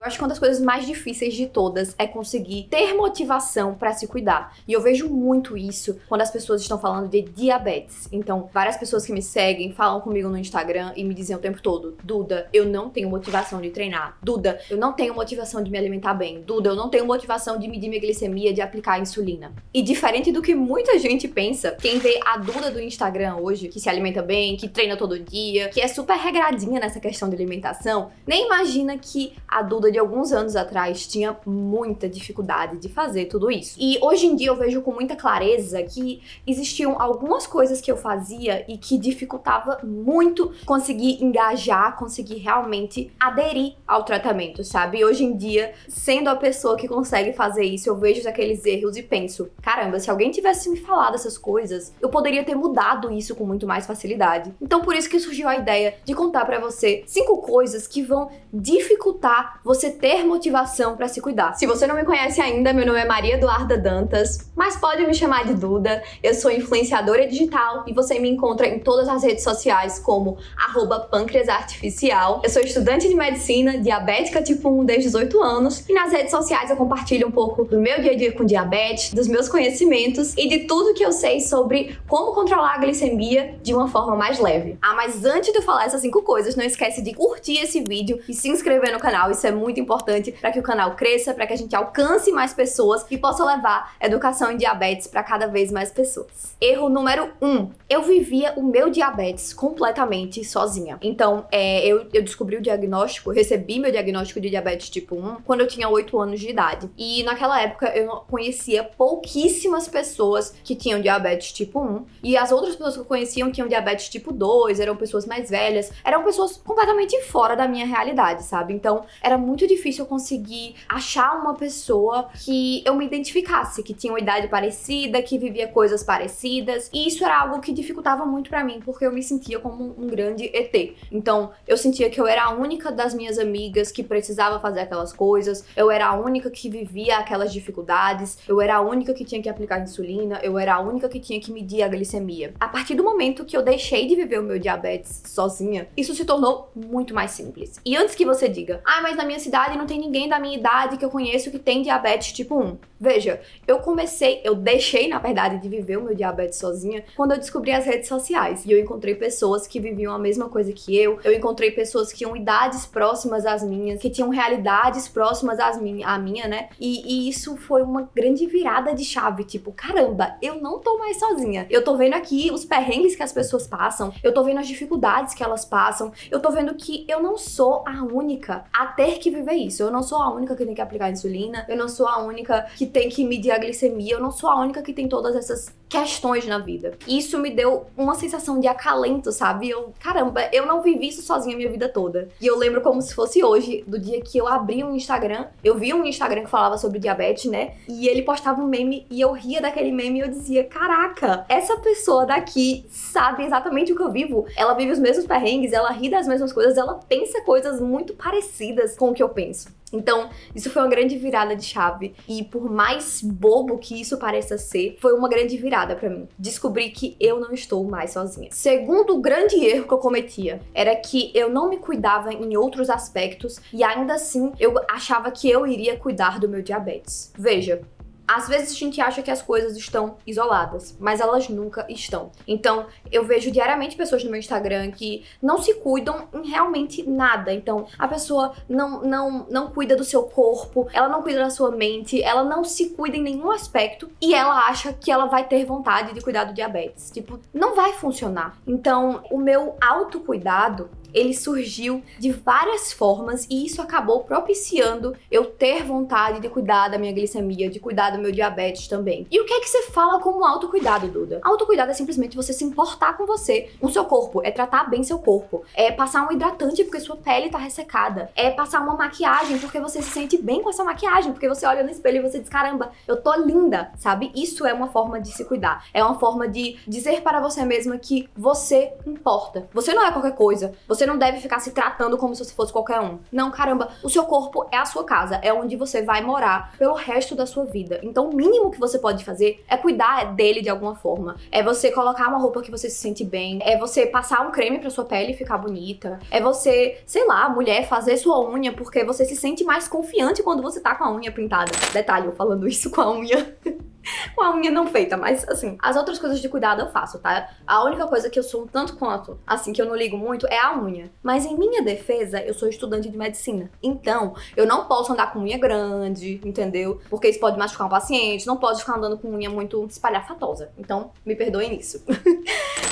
Acho que uma das coisas mais difíceis de todas é conseguir ter motivação pra se cuidar. E eu vejo muito isso quando as pessoas estão falando de diabetes. Então, várias pessoas que me seguem falam comigo no Instagram e me dizem o tempo todo: Duda, eu não tenho motivação de treinar. Duda, eu não tenho motivação de me alimentar bem. Duda, eu não tenho motivação de medir minha glicemia, de aplicar insulina. E diferente do que muita gente pensa, quem vê a Duda do Instagram hoje, que se alimenta bem, que treina todo dia, que é super regradinha nessa questão de alimentação, nem imagina que a Duda de alguns anos atrás tinha muita dificuldade de fazer tudo isso. E hoje em dia eu vejo com muita clareza que existiam algumas coisas que eu fazia e que dificultava muito conseguir engajar, conseguir realmente aderir ao tratamento, sabe? E hoje em dia, sendo a pessoa que consegue fazer isso, eu vejo aqueles erros e penso: caramba, se alguém tivesse me falado essas coisas, eu poderia ter mudado isso com muito mais facilidade. Então por isso que surgiu a ideia de contar pra você 5 coisas que vão dificultar você ter motivação pra se cuidar. Se você não me conhece ainda, meu nome é Maria Eduarda Dantas, mas pode me chamar de Duda. Eu sou influenciadora digital e você me encontra em todas as redes sociais como @pâncreasartificial. Eu sou estudante de medicina, diabética tipo 1 desde 18 anos, e nas redes sociais eu compartilho um pouco do meu dia a dia com diabetes, dos meus conhecimentos e de tudo que eu sei sobre como controlar a glicemia de uma forma mais leve. Mas antes de eu falar essas 5 coisas, não esquece de curtir esse vídeo e se inscrever no canal. Isso é muito importante para que o canal cresça, para que a gente alcance mais pessoas e possa levar educação em diabetes para cada vez mais pessoas. Erro número 1. Eu vivia o meu diabetes completamente sozinha. Então, eu descobri o diagnóstico, recebi meu diagnóstico de diabetes tipo 1 quando eu tinha 8 anos de idade. E naquela época eu conhecia pouquíssimas pessoas que tinham diabetes tipo 1. E as outras pessoas que eu conhecia tinham diabetes tipo 2, eram pessoas mais velhas, eram pessoas completamente fora da minha realidade, sabe? Então, era muito difícil eu conseguir achar uma pessoa que eu me identificasse, que tinha uma idade parecida, que vivia coisas parecidas. E isso era algo que dificultava muito pra mim, porque eu me sentia como um grande ET. Então, eu sentia que eu era a única das minhas amigas que precisava fazer aquelas coisas, eu era a única que vivia aquelas dificuldades, eu era a única que tinha que aplicar insulina, eu era a única que tinha que medir a glicemia. A partir do momento que eu deixei de viver o meu diabetes sozinha, isso se tornou muito mais simples. E antes que você diga: mas na minha cidade não tem ninguém da minha idade que eu conheço que tem diabetes tipo 1. Veja, eu deixei, na verdade, de viver o meu diabetes sozinha quando eu descobri as redes sociais. E eu encontrei pessoas que viviam a mesma coisa que eu encontrei pessoas que tinham idades próximas às minhas, que tinham realidades próximas à minha, né? E isso foi uma grande virada de chave, tipo, caramba, eu não tô mais sozinha. Eu tô vendo aqui os perrengues que as pessoas passam, eu tô vendo as dificuldades que elas passam, eu tô vendo que eu não sou a única a ter que viver isso. Eu não sou a única que tem que aplicar insulina, eu não sou a única que tem que medir a glicemia, eu não sou a única que tem todas essas questões na vida. Isso me deu uma sensação de acalento, sabe? Caramba, eu não vivi isso sozinha a minha vida toda. E eu lembro como se fosse hoje, do dia que eu abri um Instagram, eu vi um Instagram que falava sobre diabetes, né? E ele postava um meme e eu ria daquele meme e eu dizia: caraca, essa pessoa daqui sabe exatamente o que eu vivo. Ela vive os mesmos perrengues, ela ri das mesmas coisas, ela pensa coisas muito parecidas com o que eu penso. Então, isso foi uma grande virada de chave. E por mais bobo que isso pareça ser, foi uma grande virada pra mim. Descobri que eu não estou mais sozinha. Segundo grande erro que eu cometia era que eu não me cuidava em outros aspectos e ainda assim eu achava que eu iria cuidar do meu diabetes. Veja, às vezes a gente acha que as coisas estão isoladas, mas elas nunca estão. Então, eu vejo diariamente pessoas no meu Instagram que não se cuidam em realmente nada. Então, a pessoa não cuida do seu corpo, ela não cuida da sua mente, ela não se cuida em nenhum aspecto e ela acha que ela vai ter vontade de cuidar do diabetes. Tipo, não vai funcionar. Então, o meu autocuidado, ele surgiu de várias formas e isso acabou propiciando eu ter vontade de cuidar da minha glicemia, de cuidar do meu diabetes também. E o que é que você fala como autocuidado, Duda? Autocuidado é simplesmente você se importar com você, com seu corpo, é tratar bem seu corpo, é passar um hidratante porque sua pele tá ressecada, é passar uma maquiagem porque você se sente bem com essa maquiagem, porque você olha no espelho e você diz: caramba, eu tô linda, sabe? Isso é uma forma de se cuidar, é uma forma de dizer para você mesma que você importa. Você não é qualquer coisa, você Você não deve ficar se tratando como se você fosse qualquer um. Não, caramba, o seu corpo é a sua casa, é onde você vai morar pelo resto da sua vida. Então o mínimo que você pode fazer é cuidar dele de alguma forma. É você colocar uma roupa que você se sente bem, é você passar um creme pra sua pele ficar bonita, é você, sei lá, mulher, fazer sua unha porque você se sente mais confiante quando você tá com a unha pintada. Detalhe, eu falando isso com a unha com a unha não feita, mas assim, as outras coisas de cuidado eu faço, tá? A única coisa que eu sou um tanto quanto, assim, que eu não ligo muito é a unha. Mas em minha defesa, eu sou estudante de medicina. Então, eu não posso andar com unha grande, entendeu? Porque isso pode machucar um paciente, não pode ficar andando com unha muito espalhafatosa. Então, me perdoem nisso.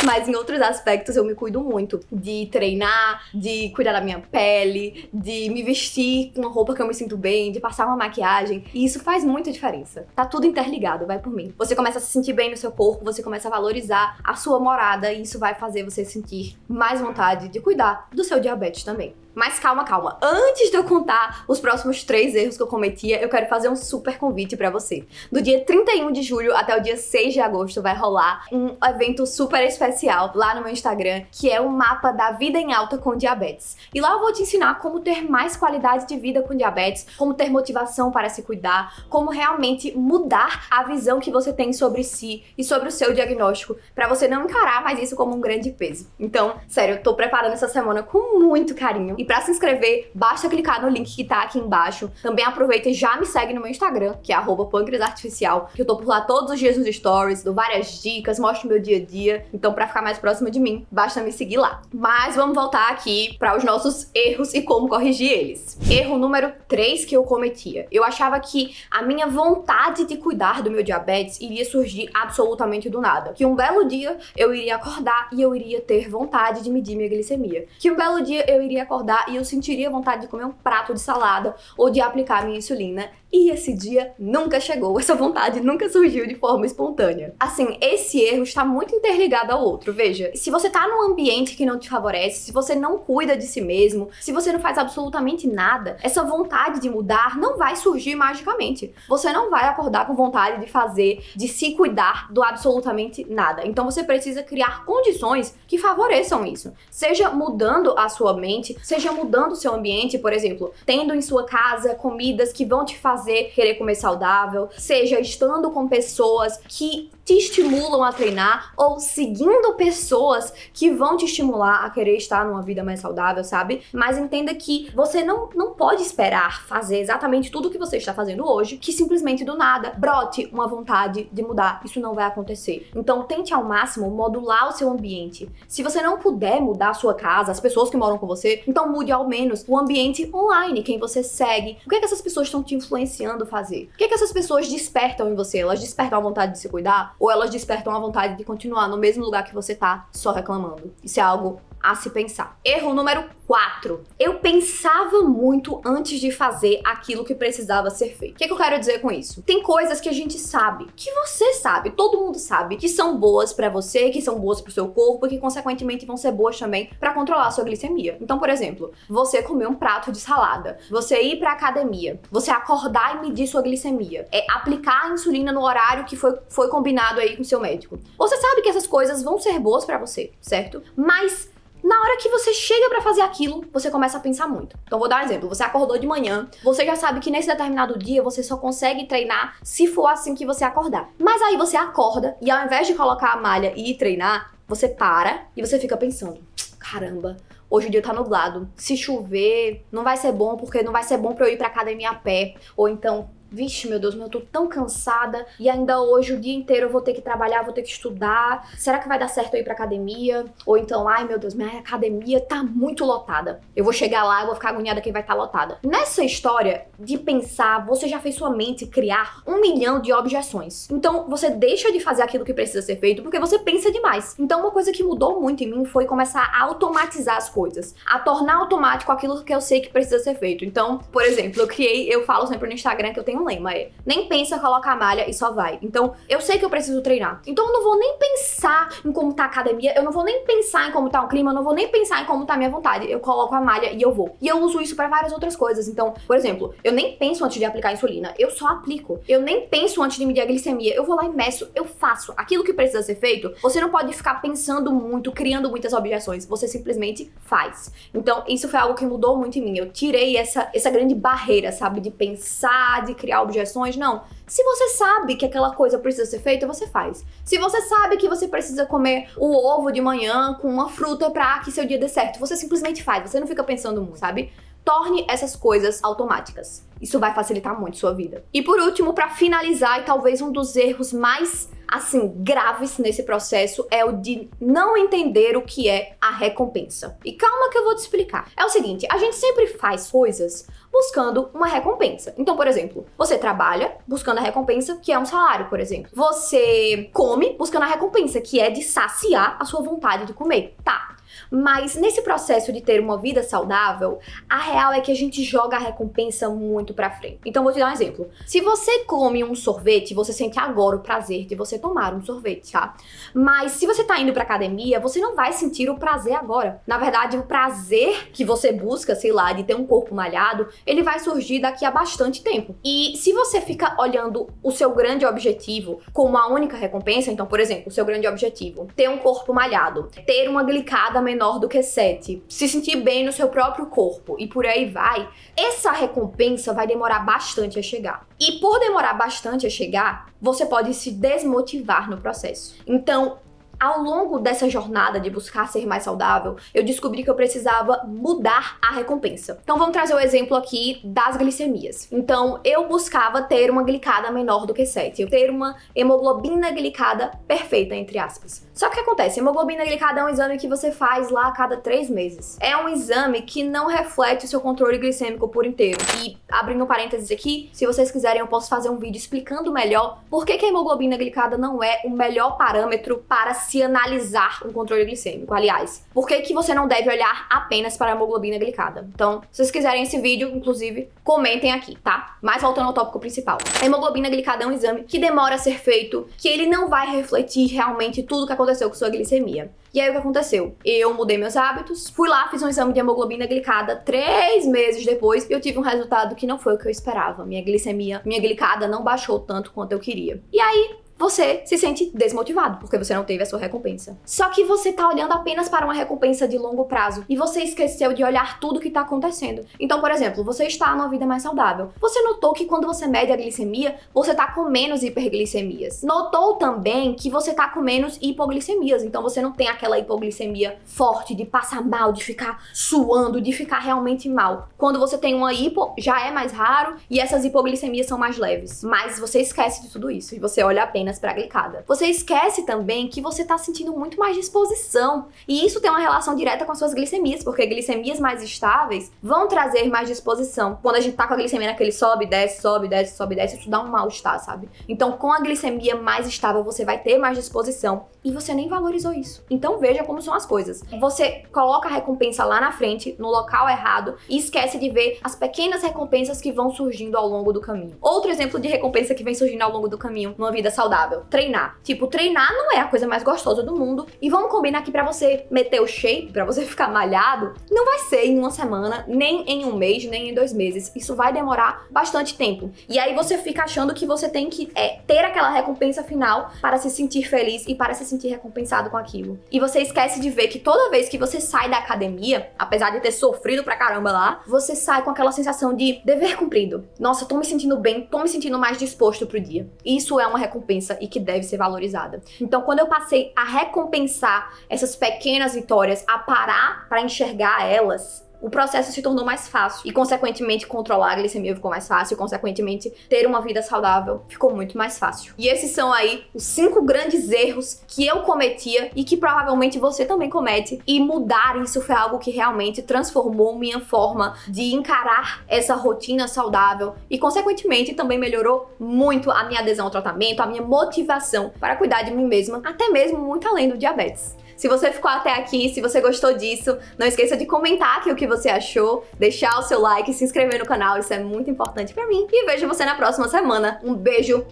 Mas em outros aspectos eu me cuido muito. De treinar, de cuidar da minha pele, de me vestir com uma roupa que eu me sinto bem, de passar uma maquiagem. E isso faz muita diferença. Tá tudo interligado, vai por mim. Você começa a se sentir bem no seu corpo, você começa a valorizar a sua morada e isso vai fazer você sentir mais vontade de cuidar do seu diabetes também. Mas calma, calma. Antes de eu contar os próximos 3 erros que eu cometia, eu quero fazer um super convite pra você. Do dia 31 de julho até o dia 6 de agosto vai rolar um evento super especial lá no meu Instagram, que é o mapa da vida em alta com diabetes. E lá eu vou te ensinar como ter mais qualidade de vida com diabetes, como ter motivação para se cuidar, como realmente mudar a visão que você tem sobre si e sobre o seu diagnóstico, pra você não encarar mais isso como um grande peso. Então, sério, eu tô preparando essa semana com muito carinho. E pra se inscrever, basta clicar no link que tá aqui embaixo. Também aproveita e já me segue no meu Instagram, que é @pâncreasartificial, que eu tô por lá todos os dias nos stories, dou várias dicas, mostro meu dia a dia. Então, pra ficar mais próxima de mim, basta me seguir lá. Mas vamos voltar aqui para os nossos erros e como corrigir eles. Erro número 3 que eu cometia. Eu achava que a minha vontade de cuidar do meu diabetes iria surgir absolutamente do nada. Que um belo dia eu iria acordar e eu iria ter vontade de medir minha glicemia. Que um belo dia eu iria acordar e eu sentiria vontade de comer um prato de salada ou de aplicar minha insulina. E esse dia nunca chegou, essa vontade nunca surgiu de forma espontânea. Assim, esse erro está muito interligado ao outro. Veja, se você tá num ambiente que não te favorece, se você não cuida de si mesmo, se você não faz absolutamente nada, essa vontade de mudar não vai surgir magicamente. Você não vai acordar com vontade de fazer, de se cuidar do absolutamente nada. Então você precisa criar condições que favoreçam isso. Seja mudando a sua mente, seja mudando o seu ambiente, por exemplo, tendo em sua casa comidas que vão te fazer querer comer saudável, seja estando com pessoas que te estimulam a treinar ou seguindo pessoas que vão te estimular a querer estar numa vida mais saudável, sabe? Mas entenda que você não pode esperar fazer exatamente tudo o que você está fazendo hoje, que simplesmente do nada brote uma vontade de mudar. Isso não vai acontecer. Então tente ao máximo modular o seu ambiente. Se você não puder mudar a sua casa, as pessoas que moram com você, então mude ao menos o ambiente online, quem você segue, o que essas pessoas estão te influenciando a fazer. O que essas pessoas despertam em você? Elas despertam a vontade de se cuidar? Ou elas despertam a vontade de continuar no mesmo lugar que você tá, só reclamando? Isso é algo a se pensar. Erro número 4. Eu pensava muito antes de fazer aquilo que precisava ser feito. O que eu quero dizer com isso? Tem coisas que a gente sabe, que você sabe, todo mundo sabe, que são boas pra você, que são boas pro seu corpo e que consequentemente vão ser boas também pra controlar a sua glicemia. Então, por exemplo, você comer um prato de salada, você ir pra academia, você acordar e medir sua glicemia, aplicar a insulina no horário que foi combinado aí com o seu médico. Você sabe que essas coisas vão ser boas pra você, certo? Mas na hora que você chega pra fazer aquilo, você começa a pensar muito. Então vou dar um exemplo. Você acordou de manhã, você já sabe que nesse determinado dia você só consegue treinar se for assim que você acordar. Mas aí você acorda e ao invés de colocar a malha e ir treinar, você para e você fica pensando: caramba, hoje o dia tá nublado. Se chover, não vai ser bom, porque não vai ser bom pra eu ir pra academia a pé. Ou então, vixe, meu Deus, eu tô tão cansada e ainda hoje o dia inteiro eu vou ter que trabalhar, vou ter que estudar. Será que vai dar certo eu ir pra academia? Ou então, ai meu Deus, minha academia tá muito lotada. Eu vou chegar lá e vou ficar agoniada que vai estar lotada. Nessa história de pensar, você já fez sua mente criar 1 milhão de objeções. Então, você deixa de fazer aquilo que precisa ser feito porque você pensa demais. Então, uma coisa que mudou muito em mim foi começar a automatizar as coisas. A tornar automático aquilo que eu sei que precisa ser feito. Então, por exemplo, eu falo sempre no Instagram que eu tenho tem um lema, nem pensa, coloca a malha e só vai. Então, eu sei que eu preciso treinar. Então, eu não vou nem pensar em como tá a academia, eu não vou nem pensar em como tá o clima, eu não vou nem pensar em como tá a minha vontade. Eu coloco a malha e eu vou. E eu uso isso pra várias outras coisas. Então, por exemplo, eu nem penso antes de aplicar insulina, eu só aplico. Eu nem penso antes de medir a glicemia, eu vou lá e meço, eu faço. Aquilo que precisa ser feito, você não pode ficar pensando muito, criando muitas objeções, você simplesmente faz. Então, isso foi algo que mudou muito em mim. Eu tirei essa grande barreira, sabe, de pensar, de criar objeções. Não. Se você sabe que aquela coisa precisa ser feita, você faz. Se você sabe que você precisa comer o ovo de manhã com uma fruta pra que seu dia dê certo, você simplesmente faz. Você não fica pensando muito, sabe? Torne essas coisas automáticas. Isso vai facilitar muito sua vida. E por último, pra finalizar, e talvez um dos erros mais, assim, graves nesse processo é o de não entender o que é a recompensa. E calma que eu vou te explicar. É o seguinte, a gente sempre faz coisas buscando uma recompensa. Então, por exemplo, você trabalha buscando a recompensa, que é um salário, por exemplo. Você come buscando a recompensa, que é de saciar a sua vontade de comer. Tá. Mas nesse processo de ter uma vida saudável, a real é que a gente joga a recompensa muito pra frente. Então vou te dar um exemplo. Se você come um sorvete, você sente agora o prazer de você tomar um sorvete, tá? Mas se você tá indo pra academia, você não vai sentir o prazer agora. Na verdade, o prazer que você busca, sei lá, de ter um corpo malhado, ele vai surgir daqui a bastante tempo. E se você fica olhando o seu grande objetivo como a única recompensa, então, por exemplo, o seu grande objetivo, ter um corpo malhado, ter uma glicada menor do que 7, se sentir bem no seu próprio corpo e por aí vai, essa recompensa vai demorar bastante a chegar. E por demorar bastante a chegar, você pode se desmotivar no processo. Então, ao longo dessa jornada de buscar ser mais saudável, eu descobri que eu precisava mudar a recompensa. Então vamos trazer o exemplo aqui das glicemias. Então eu buscava ter uma glicada menor do que 7, eu ter uma hemoglobina glicada perfeita, entre aspas. Só que o que acontece? Hemoglobina glicada é um exame que você faz lá a cada 3 meses. É um exame que não reflete o seu controle glicêmico por inteiro. E abrindo parênteses aqui, se vocês quiserem eu posso fazer um vídeo explicando melhor por que a hemoglobina glicada não é o melhor parâmetro para se analisar um controle glicêmico. Aliás, por que você não deve olhar apenas para a hemoglobina glicada? Então, se vocês quiserem esse vídeo, inclusive, comentem aqui, tá? Mas voltando ao tópico principal. A hemoglobina glicada é um exame que demora a ser feito, que ele não vai refletir realmente tudo o que aconteceu com sua glicemia. E aí o que aconteceu? Eu mudei meus hábitos, fui lá, fiz um exame de hemoglobina glicada 3 meses depois e eu tive um resultado que não foi o que eu esperava. Minha glicada não baixou tanto quanto eu queria. E aí, você se sente desmotivado, porque você não teve a sua recompensa. Só que você tá olhando apenas para uma recompensa de longo prazo e você esqueceu de olhar tudo que tá acontecendo. Então, por exemplo, você está numa vida mais saudável. Você notou que quando você mede a glicemia, você tá com menos hiperglicemias. Notou também que você tá com menos hipoglicemias, então você não tem aquela hipoglicemia forte de passar mal, de ficar suando, de ficar realmente mal. Quando você tem uma hipo, já é mais raro e essas hipoglicemias são mais leves. Mas você esquece de tudo isso e você olha apenas para a glicada. Você esquece também que você tá sentindo muito mais disposição. E isso tem uma relação direta com as suas glicemias, porque glicemias mais estáveis vão trazer mais disposição. Quando a gente tá com a glicemia naquele sobe, desce, sobe, desce, sobe, desce, isso dá um mal-estar, sabe? Então, com a glicemia mais estável, você vai ter mais disposição. E você nem valorizou isso. Então, veja como são as coisas. Você coloca a recompensa lá na frente, no local errado, e esquece de ver as pequenas recompensas que vão surgindo ao longo do caminho. Outro exemplo de recompensa que vem surgindo ao longo do caminho numa vida saudável. Treinar. Tipo, treinar não é a coisa mais gostosa do mundo. E vamos combinar que pra você meter o shape, pra você ficar malhado, não vai ser em uma semana, nem em um mês, nem em 2 meses. Isso vai demorar bastante tempo. E aí você fica achando que você tem que ter aquela recompensa final para se sentir feliz e para se sentir recompensado com aquilo. E você esquece de ver que toda vez que você sai da academia, apesar de ter sofrido pra caramba lá, você sai com aquela sensação de dever cumprido. Nossa, tô me sentindo bem, tô me sentindo mais disposto pro dia. Isso é uma recompensa e que deve ser valorizada. Então, quando eu passei a recompensar essas pequenas vitórias, a parar para enxergar elas, o processo se tornou mais fácil e, consequentemente, controlar a glicemia ficou mais fácil e, consequentemente, ter uma vida saudável ficou muito mais fácil. E esses são aí os 5 grandes erros que eu cometia e que provavelmente você também comete, e mudar isso foi algo que realmente transformou minha forma de encarar essa rotina saudável e, consequentemente, também melhorou muito a minha adesão ao tratamento, a minha motivação para cuidar de mim mesma, até mesmo muito além do diabetes. Se você ficou até aqui, se você gostou disso, não esqueça de comentar aqui o que você achou, deixar o seu like, se inscrever no canal, isso é muito importante pra mim. E vejo você na próxima semana. Um beijo!